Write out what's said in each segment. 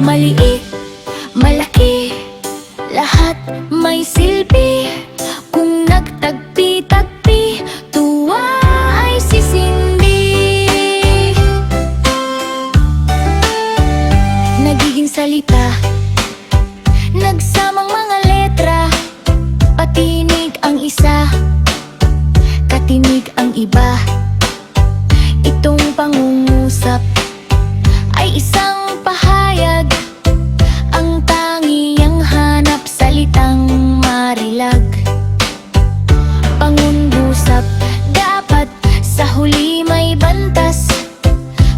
Maliit, malaki, lahat may silbi. Kung nagtagpi-tagpi, tuwa ay sisindi. Nagiging salita, nagsamang mga letra. Patinig ang isa, katinig ang iba. Itong pangungusap ay isang pahayag. Ang tanging hanap, salitang marilag. Pangungusap dapat sa huli may bantas.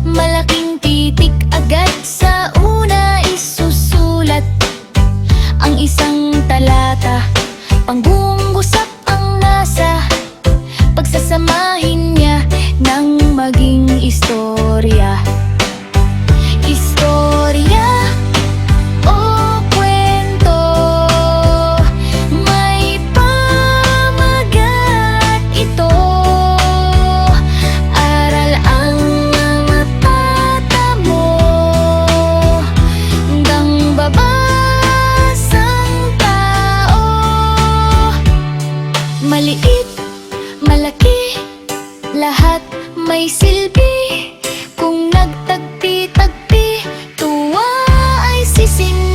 Malaking titik agad sa una isusulat. Ang isang talata, pangungusap ang nasa. Pagsasamahin niya nang maging istorya. Istorya o kwento, may pamagat ito. Aral ang matatamo hanggang babasang tao. Maliit, malaki, lahat may silbi. Kung nagtagpi-tagpi, tuwa ay sisindi.